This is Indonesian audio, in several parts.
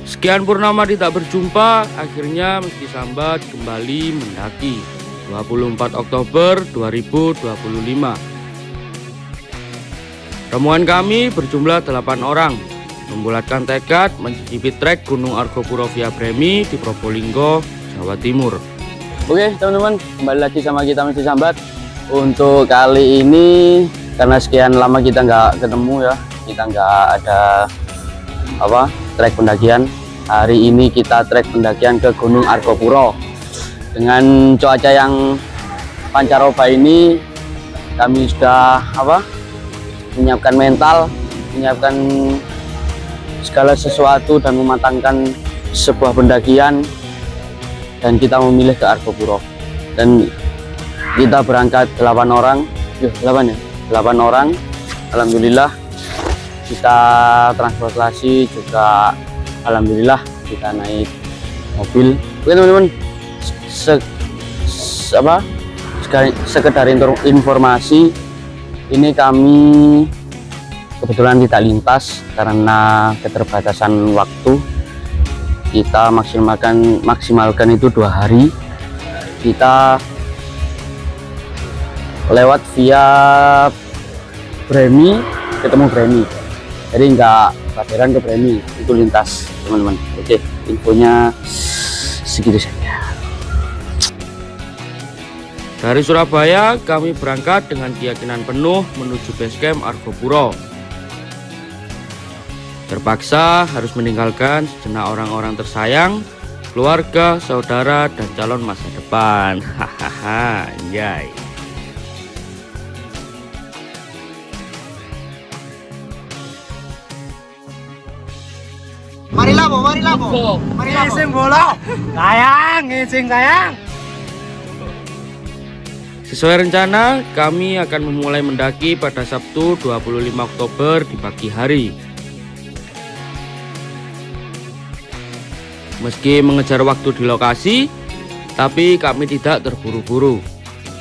Sekian purnama tidak berjumpa, akhirnya Meski Sambat kembali mendaki 24 Oktober 2025. Rombongan kami berjumlah 8 orang, membulatkan tekad mencicipi trek Gunung Argopuro via Bremi di Probolinggo, Jawa Timur. Oke teman-teman, kembali lagi sama kita Meski Sambat. Untuk kali ini, karena sekian lama kita nggak ketemu ya, kita nggak ada trek pendakian. Hari ini kita trek pendakian ke Gunung Argopuro. Dengan cuaca yang pancaroba ini, kami sudah menyiapkan mental, menyiapkan segala sesuatu dan mematangkan sebuah pendakian, dan kita memilih ke Argopuro. Dan kita berangkat 8 orang. Alhamdulillah kita transportasi juga, alhamdulillah kita naik mobil. Oke teman-teman, sekedar informasi, ini kami kebetulan tidak lintas karena keterbatasan waktu. Kita maksimalkan itu 2 hari. Kita lewat via Bremi, ketemu Bremi, jadi nggak paderan ke Bremi, itu lintas teman-teman. Oke, infonya segitu saja. Dari Surabaya kami berangkat dengan keyakinan penuh menuju basecamp Argopuro. Terpaksa harus meninggalkan sejenak orang-orang tersayang, keluarga, saudara, dan calon masa depan. Hahaha, anjay. Mari labo. Ngising bola. Kayang. Sesuai rencana, kami akan memulai mendaki pada Sabtu 25 Oktober di pagi hari. Meski mengejar waktu di lokasi, tapi kami tidak terburu-buru.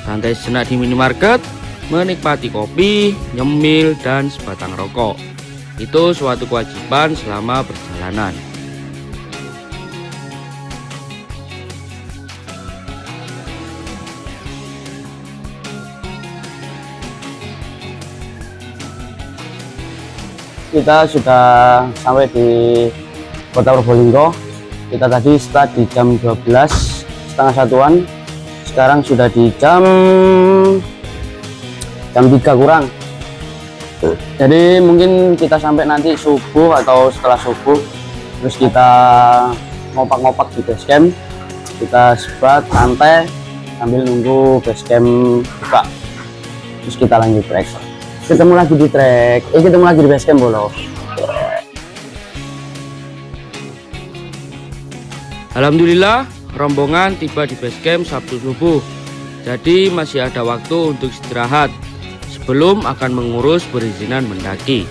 Santai sejenak di minimarket, menikmati kopi, nyemil, dan sebatang rokok. Itu suatu kewajiban selama perjalanan. Kita sudah sampai di Kota Probolinggo. Kita tadi start di jam 12, setengah satuan. Sekarang sudah di jam 3 kurang. Jadi mungkin kita sampai nanti subuh atau setelah subuh, terus kita ngopak-ngopak di basecamp. Kita sebat santai sambil nunggu basecamp buka, terus kita lanjut trek. Ketemu lagi di trek, ketemu lagi di basecamp bolo. Alhamdulillah, rombongan tiba di basecamp Sabtu subuh. Jadi masih ada waktu untuk istirahat sebelum akan mengurus perizinan mendaki.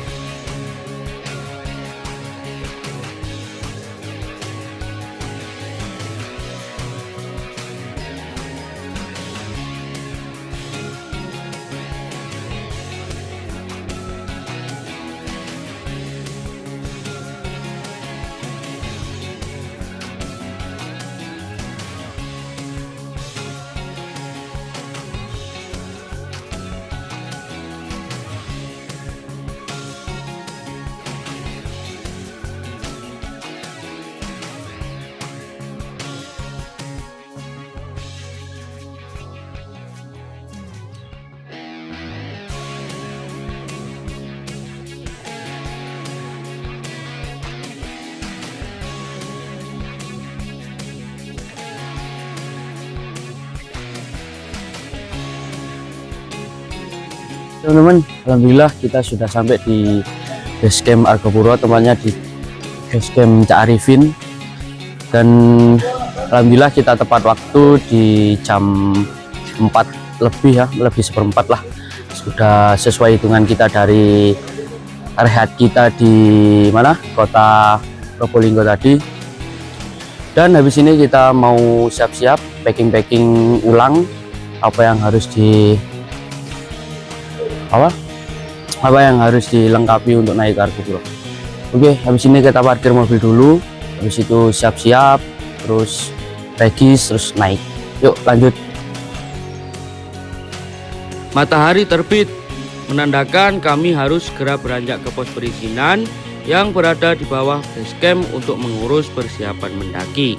Teman-teman, alhamdulillah kita sudah sampai di basecamp Argopuro, tempatnya di basecamp Cak Arifin. Dan alhamdulillah kita tepat waktu di jam 4 lebih ya, lebih seperempat lah. Sudah sesuai hitungan kita dari rehat kita di Kota Probolinggo tadi. Dan habis ini kita mau siap-siap packing ulang apa yang harus dilengkapi untuk naik ke Argopuro. Oke, habis ini kita parkir mobil dulu, Habis itu siap-siap, terus regis, terus naik. Yuk lanjut. Matahari terbit menandakan kami harus segera beranjak ke pos perizinan yang berada di bawah base camp untuk mengurus persiapan mendaki.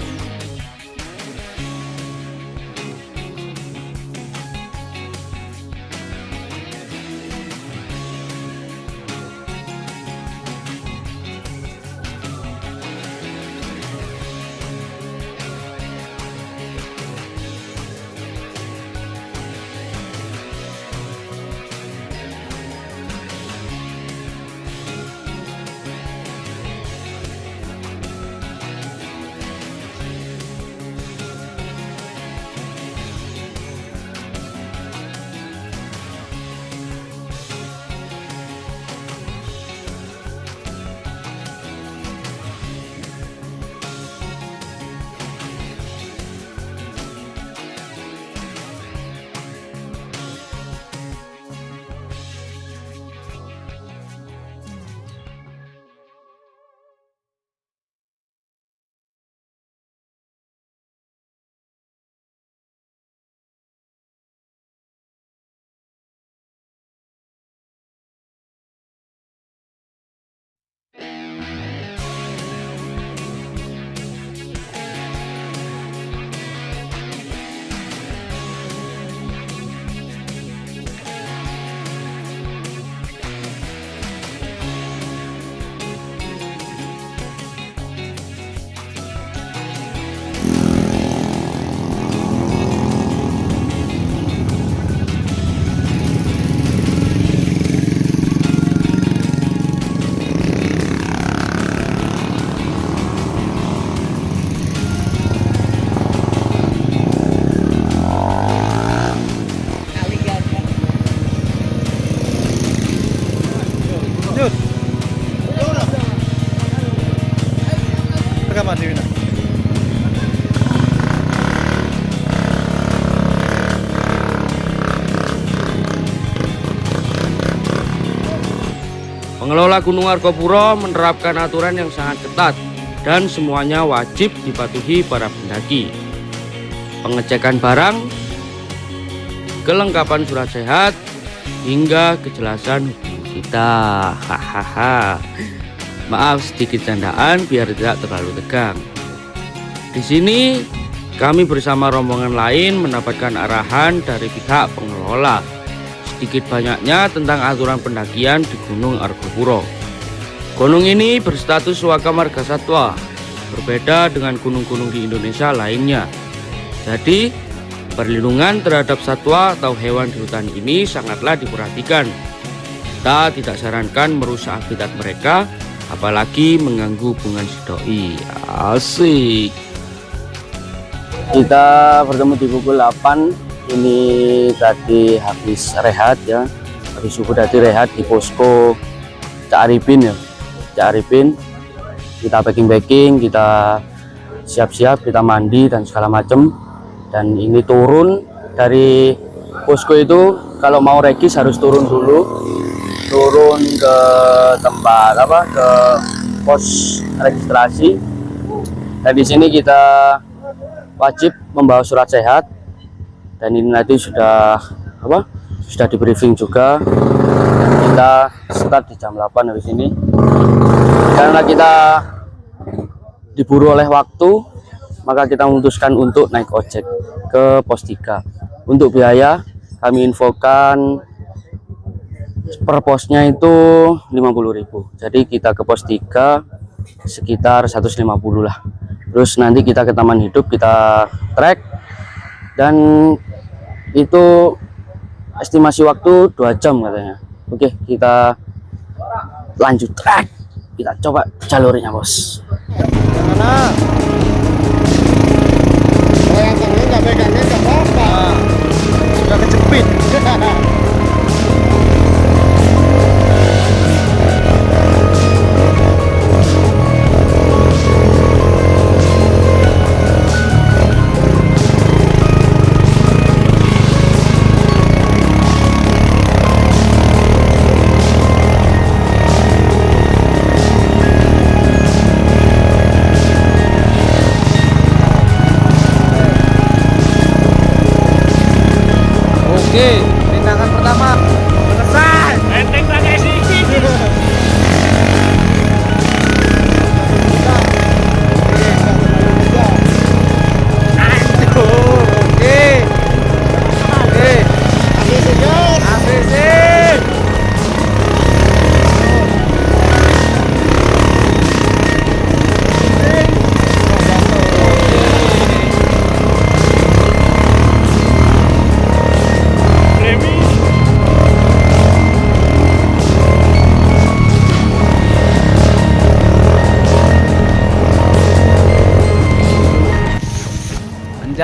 Rekaman di mana? Pengelola Gunung Argopuro menerapkan aturan yang sangat ketat dan semuanya wajib dipatuhi para pendaki. Pengecekan barang, kelengkapan surat sehat, hingga kejelasan hubungan kita. Hahaha. Maaf sedikit candaan biar tidak terlalu tegang. Di sini kami bersama rombongan lain mendapatkan arahan dari pihak pengelola sedikit banyaknya tentang aturan pendakian di Gunung Argopuro. Gunung ini berstatus Waka Marga Satwa, berbeda dengan gunung-gunung di Indonesia lainnya. Jadi, perlindungan terhadap satwa atau hewan di hutan ini sangatlah diperhatikan. Kita tidak sarankan merusak habitat mereka, apalagi mengganggu hubungan sidoi. Asik. Kita bertemu di pukul 8. Ini tadi habis rehat ya, habis subuh tadi rehat di posko Cak Arifin ya. Cak Arifin, kita packing, kita siap-siap, kita mandi dan segala macam. Dan ini turun dari posko itu, kalau mau regis harus turun dulu, turun ke tempat ke pos registrasi. Dan di sini kita wajib membawa surat sehat. Dan ini nanti sudah di briefing juga. Dan kita start di jam 8 habis ini. Karena kita diburu oleh waktu, maka kita memutuskan untuk naik ojek ke pos 3. Untuk biaya kami infokan per posnya itu 50.000. Jadi kita ke pos 3 sekitar 150 lah. Terus nanti kita ke Taman Hidup, kita trek, dan itu estimasi waktu 2 jam katanya. Oke, kita lanjut trek, kita coba jalurnya bos. Mana? Yang ini nggak pegangnya nggak apa-apa. Sudah kejepit.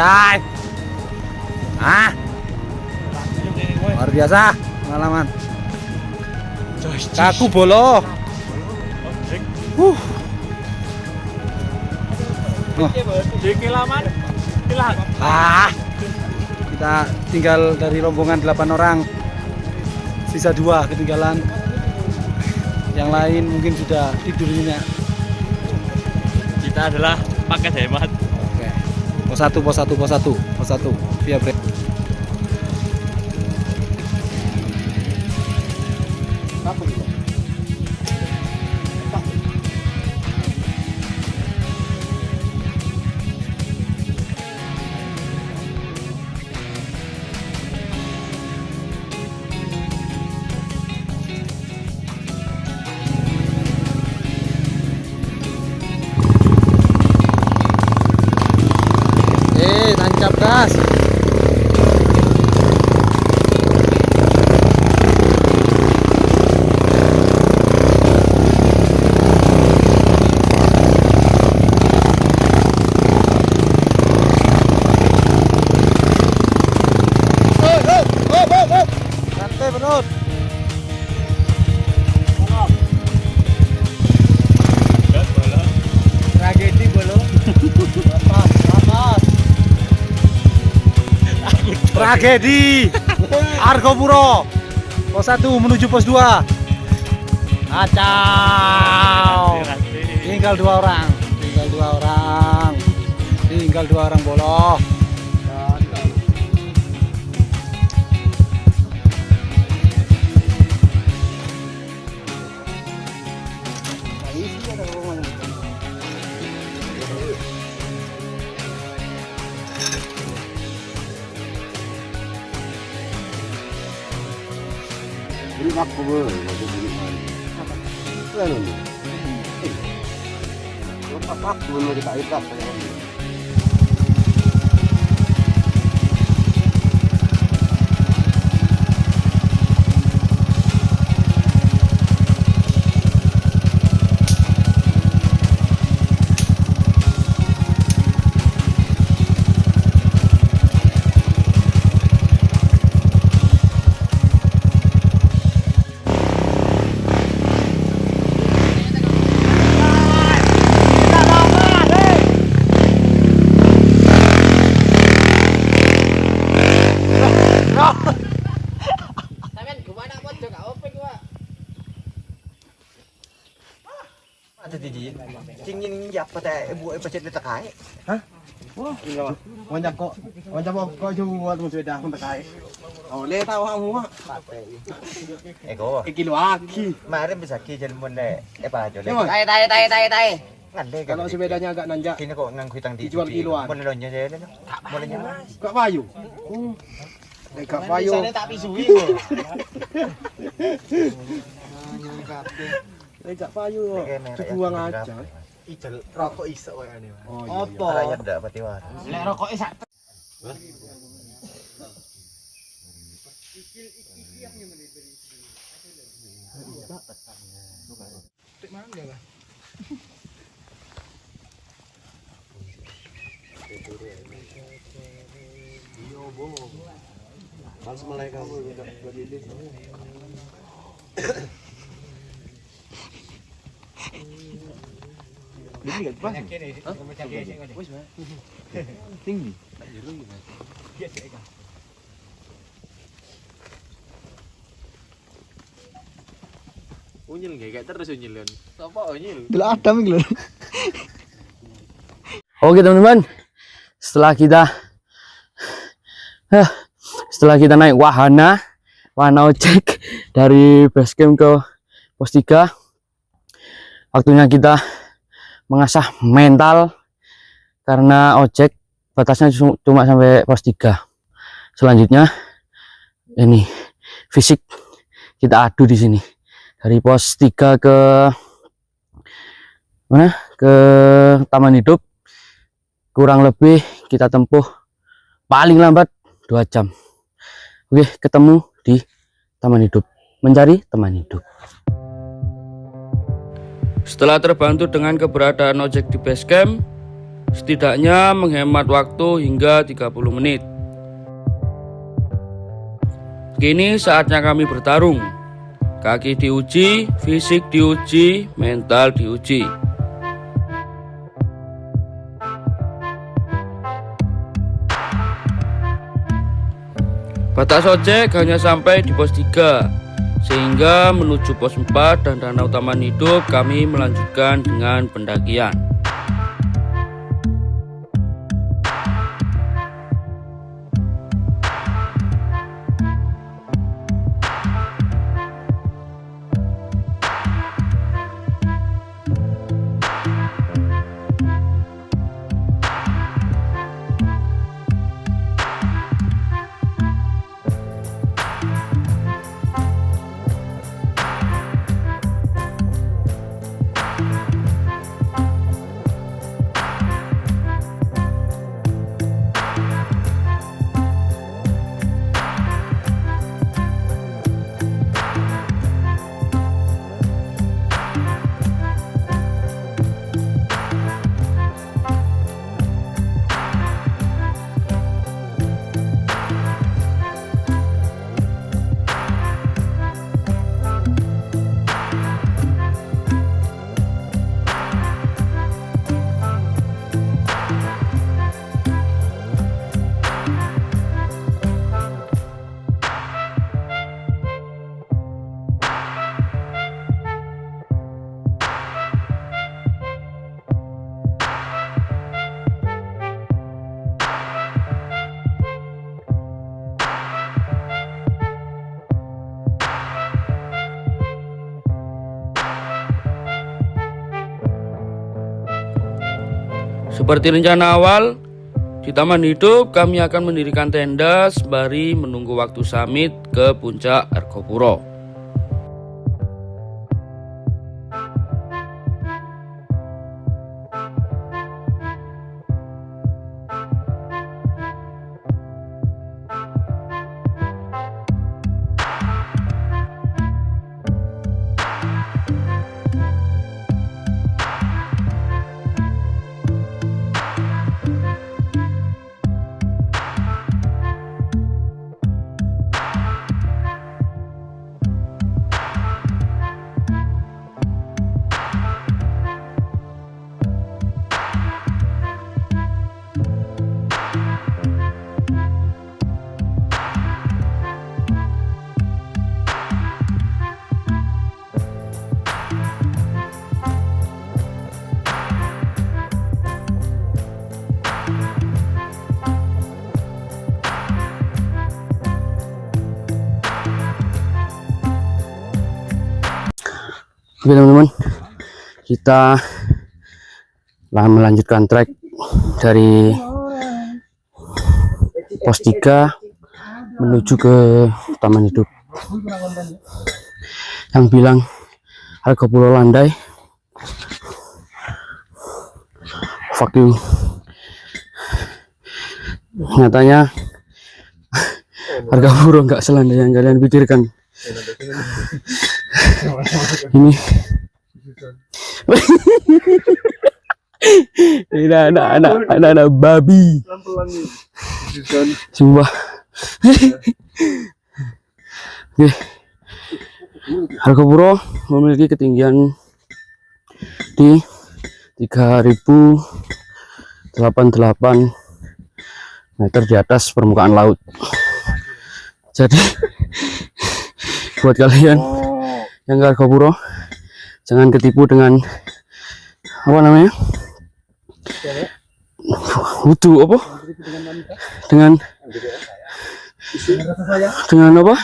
Anjay. Luar biasa pengalaman. Kaku bolo. Kita tinggal dari rombongan 8 orang. Sisa 2 ketinggalan. Yang lain mungkin sudah tidur nyenyak. Kita adalah paket hemat. Oke. Pos 1 via break. Tancap gas. Santai Penut. Tragedi bolo. Tragedi Argopuro. Pos 1 menuju pos 2. Kacau. Tinggal 2 orang. Tinggal 2 orang bolo. Beli aku boleh, beli mana? Itu kan ini. Lepas aku mau kita ikat. Ada di cingin ya pada ibu pecet di tekai. Hah? Wah, wanjak kok jual tuh sudah pun tekai. Oh, le tahu kamu mah. Eko. Kilo aki. Kemarin bisa jalan monde. Apa aja le. Tai. Ngande Kalau sepedanya agak nanjak, kini kok nang kuitang di. dijual kiloan. Monde lonnya je le. Mondenya. Gak payu. Gak payu. Sana tak pisui. Gak payu. Dibuang aja. Ijal rokok iso kayak ini. Oh iya. Apa? Rakyat ndak pati war. Lek rokoke sak Harus mulai kamu udah berdiri. Ini enggak pas. Tinggi. Unyil kayak terus unyil kan. Apa unyil? Bila ada minggu. Oke teman-teman, setelah kita naik wahana ojek dari base camp ke pos 3, waktunya kita mengasah mental karena ojek batasnya cuma sampai pos 3. Selanjutnya ini fisik kita adu di sini dari pos 3 ke mana? Ke Taman Hidup. Kurang lebih kita tempuh paling lambat 2 jam. Oke, ketemu di Taman Hidup, mencari teman hidup. Setelah terbantu dengan keberadaan ojek di base camp, setidaknya menghemat waktu hingga 30 menit. Kini saatnya kami bertarung. Kaki diuji, fisik diuji, mental diuji. Batas ojek hanya sampai di pos 3, sehingga menuju pos 4 dan Danau Taman Hidup kami melanjutkan dengan pendakian. Seperti rencana awal, di Taman Hidup kami akan mendirikan tenda sembari menunggu waktu summit ke puncak Argopuro. Oke teman-teman, kita melanjutkan trek dari pos 3 menuju ke Taman Hidup. Yang bilang Argopuro landai, fuck you. Nyatanya Argopuro nggak selandai yang kalian pikirkan. Ini anak babi sumpah. Oke, Argopuro memiliki ketinggian di 3088 meter di atas permukaan laut. Jadi buat kalian yang ke Argopuro, jangan ketipu dengan apa namanya, wudu apa, dengan apa,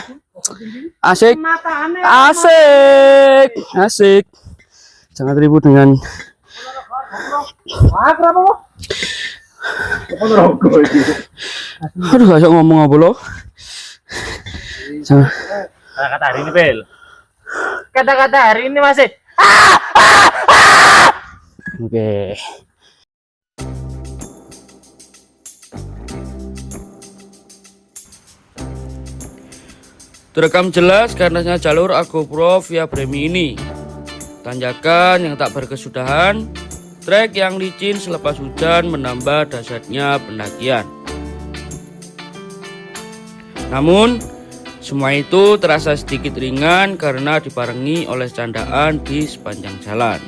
asik, jangan ketipu dengan aduh gak bisa ngomong apa lo. Kata-kata hari ini, Bel. Kata-kata hari ini masih. Oke. Terekam jelas karenanya jalur Argopuro via Bremi ini. Tanjakan yang tak berkesudahan, Trek yang licin selepas hujan menambah dahsyatnya pendakian. Namun, semua itu terasa sedikit ringan karena dibarengi oleh candaan di sepanjang jalan.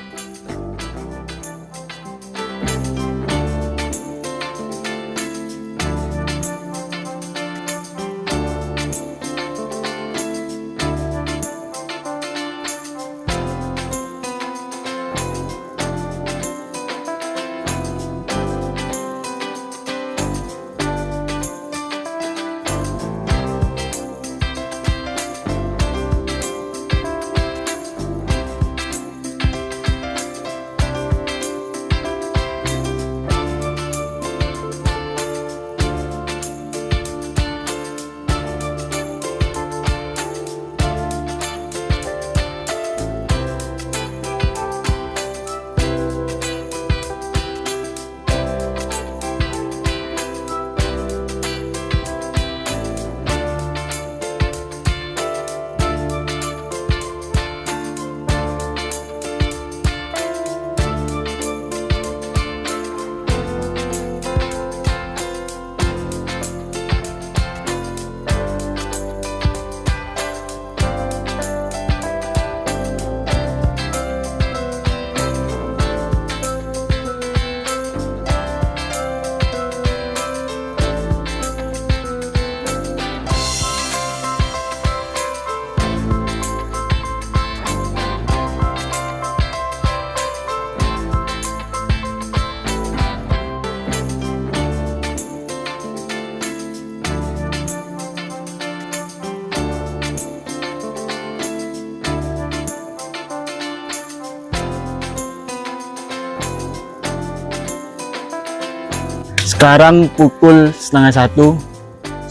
Sekarang pukul 12:30,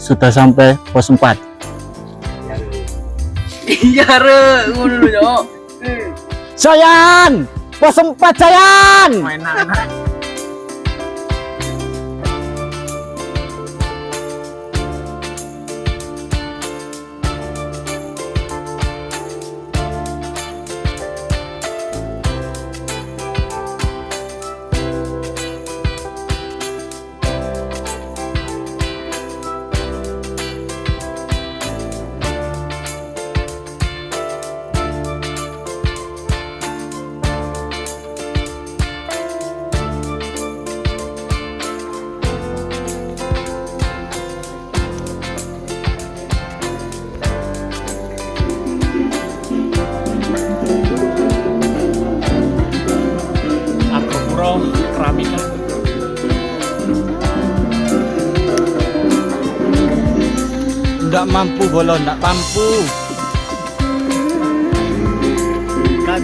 sudah sampai pos 4. Iya re, ngono lho Nyok. Sayang, pos 4 sayang. Keramika. Nggak mampu Bolo, nggak mampu. Kan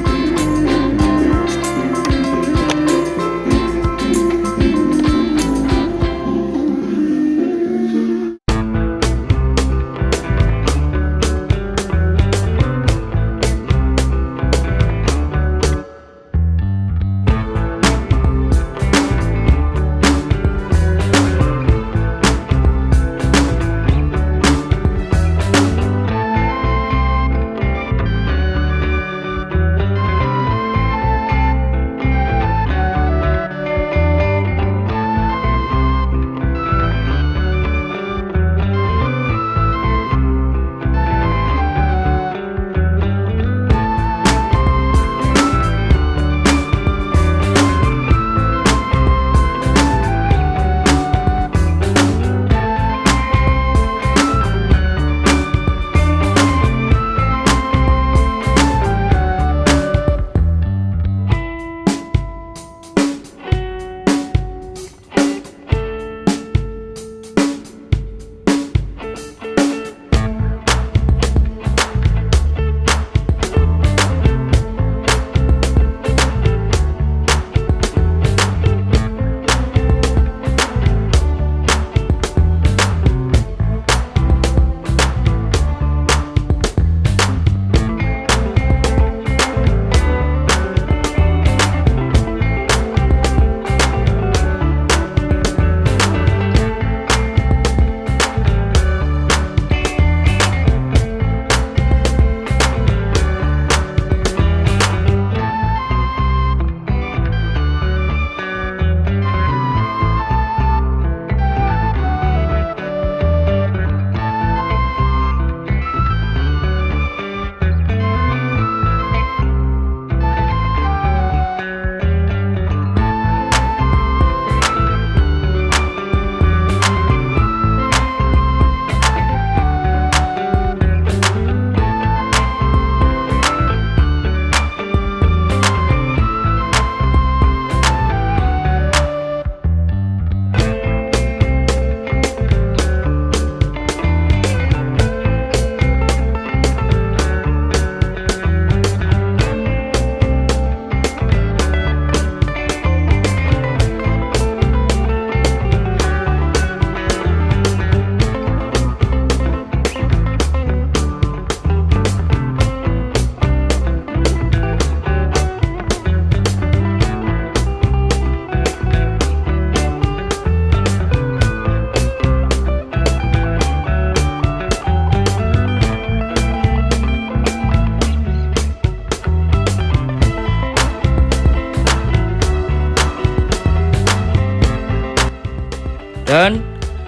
Dan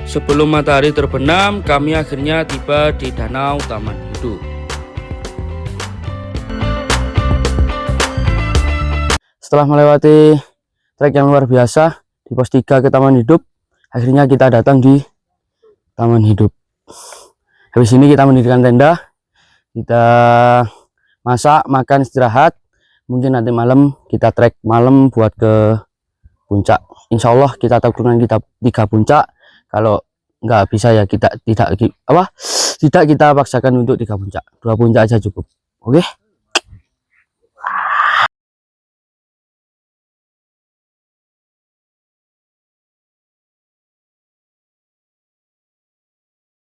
sebelum matahari terbenam, kami akhirnya tiba di Danau Taman Hidup. Setelah melewati trek yang luar biasa di pos 3 ke Taman Hidup, akhirnya kita datang di Taman Hidup. Habis ini kita mendirikan tenda, kita masak, makan, istirahat. Mungkin nanti malam kita trek malam buat ke puncak. Insya Allah kita taburkan kita 3 puncak. Kalau nggak bisa ya kita tidak kita paksakan untuk 3 puncak, 2 puncak aja cukup. Oke.